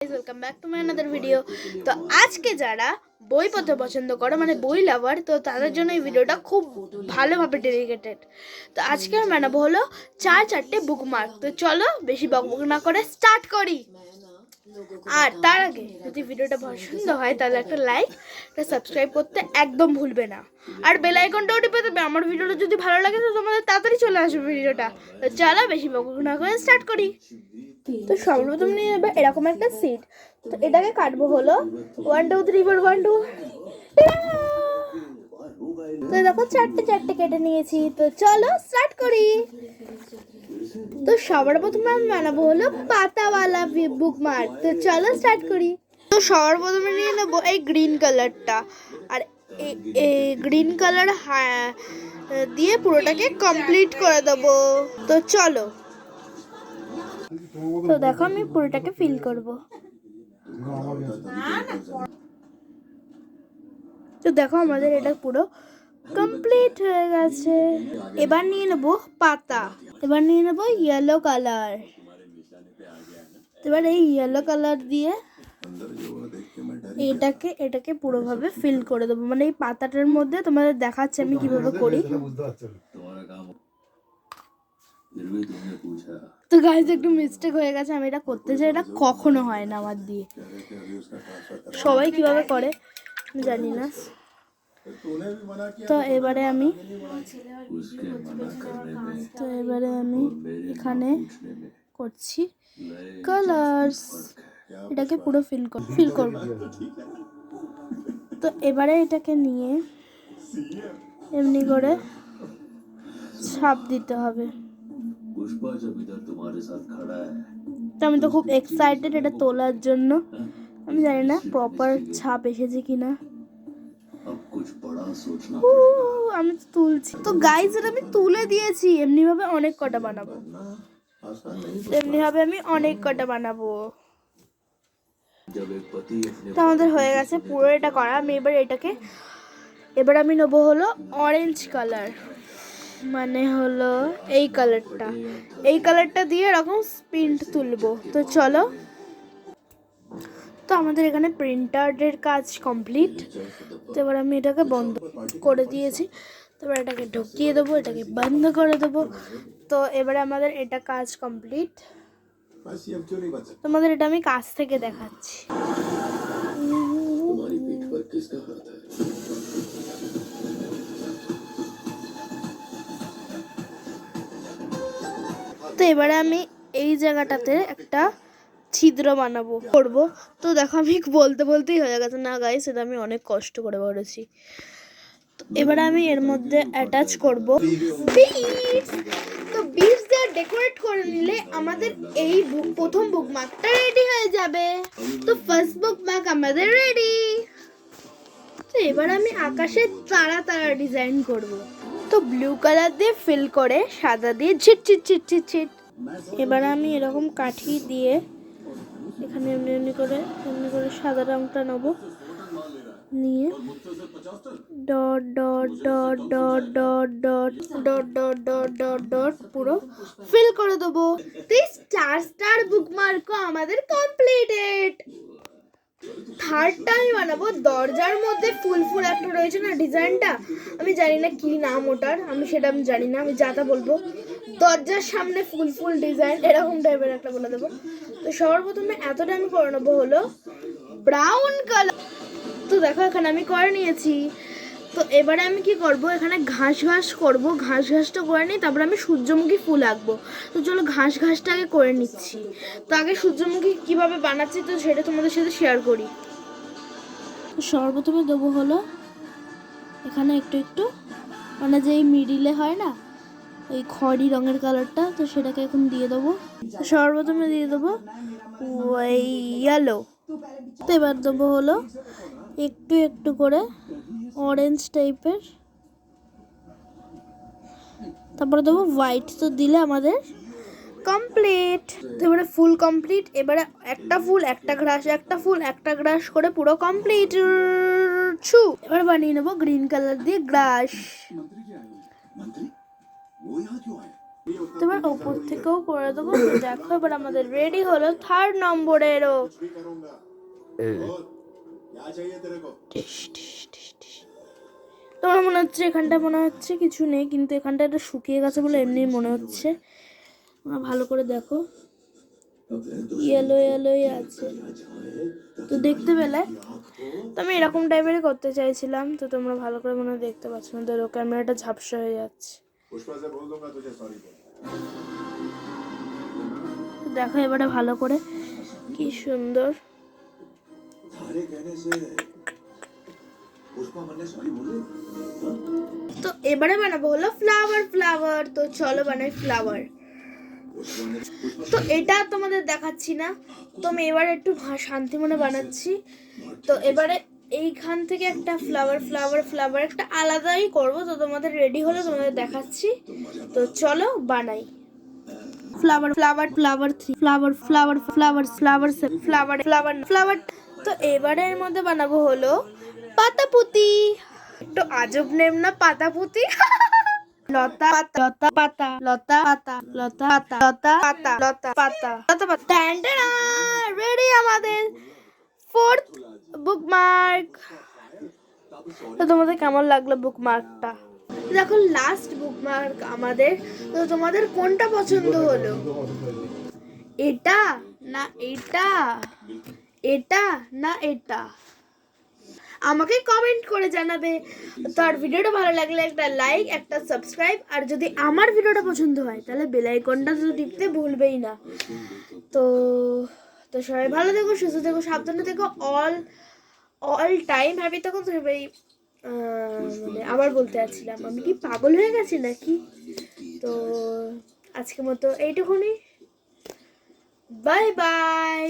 Welcome back to my another video. তো আজকে যারা বই পড়তে পছন্দ করো মানে বই লাভার, তো তাদের জন্য এই ভিডিওটা খুব ভালোভাবে ডেডিকেটেড। তো আজকে আমি বানাবো হলো চারটে বুকমার্ক। তো চলো বেশি বকবক না করে স্টার্ট করি। আর তার আগে যদি ভিডিওটা পছন্দ হয় তাহলে একটা লাইক, একটা সাবস্ক্রাইব করতে একদম ভুলবে না। আর বেল আইকনটাও টিপে দেবে। আমার ভিডিওটা যদি ভালো লাগে তো তোমাদের তাড়াতাড়ি চলে আসবে ভিডিওটা। তো চলো বেশি বকবক না করে স্টার্ট করি। তো সর্বপ্রথম নিয়ে নেবে এরকম একটা সিট। তো এটাকে কাটবো হলো 1 2 3 4 1 2। তো দেখো চারটে কেটে নিয়েছি। তো চলো স্টার্ট করি। তো সবার প্রথমে আমি বানাবো হলো পাতাওয়ালা বুকমার্ক। তো চলো স্টার্ট করি। তো সবার প্রথমে নিয়ে নেবো এই গ্রিন কালারটা। আর এই গ্রিন কালার দিয়ে পুরোটাকে কমপ্লিট করে দেবো। তো চলো। তো দেখো আমি পুরোটাকে ফিল করব। তো দেখো আমাদের এটা পুরো কমপ্লিট হয়ে গেছে। এবার নিয়ে নেব পাতা। এবার নিয়ে নেব ইয়েলো কালার। এবার এই ইয়েলো কালার দিয়ে এটাকে পুরোভাবে ফিল করে দেবো। মানে এই পাতাটার মধ্যে তোমাদের দেখাচ্ছে আমি কিভাবে করি। তো গাইজ একটু মিস্টেক হয়ে গেছে, আমি এটা করতে চাই, এটা কখনো হয় না আমার দিয়ে। সবাই কিভাবে করে জানি না। তো এবারে আমি এখানে করছি কালার্স। এটাকে পুরো ফিল করব। তো এবারে এটাকে নিয়ে এমনি করে ছাপ দিতে হবে। তো আমি তো খুব এক্সাইটেড এটা তোলার জন্য। আমি জানি না প্রপার ছাপ এসেছে কিনা। আমি তুলছি। তো গাইজ এটা আমি তুলে দিয়েছি। এমনি ভাবে অনেক কটা বানাবো। তো আমাদের হয়ে গেছে পুরো এটা করা। আমি এবার আমি নেবো হলো অরেঞ্জ কালার, মানে হলো এই কালারটা দিয়ে এরকম প্রিন্ট তুলবো। তো চলো। তো আমাদের এখানে প্রিন্টারের কাজ কমপ্লিট। তো এবার আমি এটাকে বন্ধ করে দিয়েছি। তো এবার এটাকে ঢুকিয়ে দেবো, এটাকে বন্ধ করে দেবো। তো এবারে আমাদের এটা কাজ কমপ্লিট। তোমাদের এটা আমি কাছ থেকে দেখাচ্ছি। তো এবারে আমি এই জায়গাটাতে একটা ছিদ্র করবো। তো দেখো আমি বলতেই হয়ে গেছে না গাইস, সেটা আমি অনেক কষ্ট করে করেছি। তো এবারে আমি এর মধ্যে অ্যাটাচ করবো বিটস। তো বিটস দিয়ে ডেকোরেট করে নিলে আমাদের এই প্রথম বুকমার্কটা রেডি হয়ে যাবে। তো ফার্স্ট বুকমার্ক আমাদের রেডি। তো এবার আমি আকাশে তারা ডিজাইন করব। তো ব্লু কালার দিয়ে ফিল করে সাদা দিয়ে ছিট ছিট ছিট ছিট ছিট। এবার আমি এরকম কাঠি দিয়ে এখানে এমনি করে সাদা রংটা নেব, নিয়ে dot dot dot dot dot dot dot dot dot dot dot পুরো ফিল করে দেবো। স্টার বুকমার্কও আমাদের কমপ্লিটেড। থার্ডটা আমি বানাবো দরজার মধ্যে ফুল একটা রয়েছে না ডিজাইনটা, আমি জানি না কি নাম ওটার, আমি জানি না, আমি যাতা বলবো দরজার সামনে ফুল ডিজাইন এরকম টাইপের একটা বলে দেবো। তো সর্বপ্রথমে এতটা আমি করে নেবো হলো ব্রাউন কালার। তো দেখো এখানে আমি করে নিয়েছি। তো এবারে আমি কি করব, এখানে ঘাস করব। ঘাসটা করে নিই, তারপরে আমি সূর্যমুখী ফুল আঁকবো। তো চলো ঘাসটা আগে করে নিচ্ছি। তো আগে সূর্যমুখী কিভাবে বানাচ্ছি তো সেটা তোমাদের সাথে শেয়ার করি। সর্বপ্রথমে দেবো হলো এখানে একটু মানে যেই মিডিলে হয় না ওই খড়ি রঙের কালারটা, তো সেটাকে এখন দিয়ে দেবো। সর্বপ্রথমে দিয়ে দেবো ইয়েলো। তো এবার দেবো হলো একটু করে অরেঞ্জ টাইপের, তারপরে দেবো হোয়াইট। তো দিলে আমাদের কমপ্লিট। তো এবারে ফুল কমপ্লিট। এবারে একটা ফুল একটা গ্রাস করে পুরো কমপ্লিট। এবার বানিয়ে নেবো গ্রিন কালার দিয়ে গ্রাস। তো এবার ওপর থেকেও করে দেবো। তো দেখো এবার আমাদের রেডি হলো 3rd নম্বরেরও। তোমার মনে হচ্ছে এখানটা মনে হচ্ছে কিছু নেই, কিন্তু এখানটা এটা শুকিয়ে গেছে বলে এমনি মনে হচ্ছে। ভালো করে দেখো, ইয়েলো ইয়েলোই আছে। তো দেখতে পেলে, তো আমি এরকম টাইপেরই করতে চাইছিলাম। তো তোমরা ভালো করে মনে হয় দেখতে পাচ্ছ না, ধরো ক্যামেরাটা ঝাপসা হয়ে যাচ্ছে। দেখো এবারে ভালো করে, কি সুন্দর। তো এবারে বানাবো হলো ফ্লাওয়ার। তো চলো বানাই ফ্লাওয়ার। তো এটা তোমাদের দেখাচ্ছি না, তো আমি এবারে একটু শান্তি মনে বানাচ্ছি। তো এবারে এইখান থেকে একটা ফ্লাওয়ার একটা আলাদাই করব। তো তোমাদের রেডি হলে তোমাদের দেখাচ্ছি। তো চলো বানাই। ফ্লাওয়ার। তো এবারে এর মধ্যে বানাবো হলো পাতাপুতি। একটু আজব নেম না, পাতাপুতি। লতা পাতা রেডি আমাদের 4th বুকমার্ক। তো তোমাদের কেমন লাগলো বুকমার্কটা? দেখো লাস্ট বুকমার্ক আমাদের। তো তোমাদের কোনটা পছন্দ হলো, এটা না এটা, এটা না এটা? আমাকে কমেন্ট করে জানাবে। তো আর ভিডিওটা ভালো লাগলে একটা লাইক, একটা সাবস্ক্রাইব, আর যদি আমার ভিডিওটা পছন্দ হয় তাহলে বেল আইকনটা তো টিপতে ভুলবেই না। তো তো সবাই ভালো থেকো, সুস্থ থেকো, সাবধানে থেকো, অল টাইম হ্যাপি থাকো। তো সবাই মানে আবার বলতে যাচ্ছিলাম, আমি কি পাগল হয়ে গেছি নাকি? তো আজকের মতো এইটুকুনি, বাই বাই।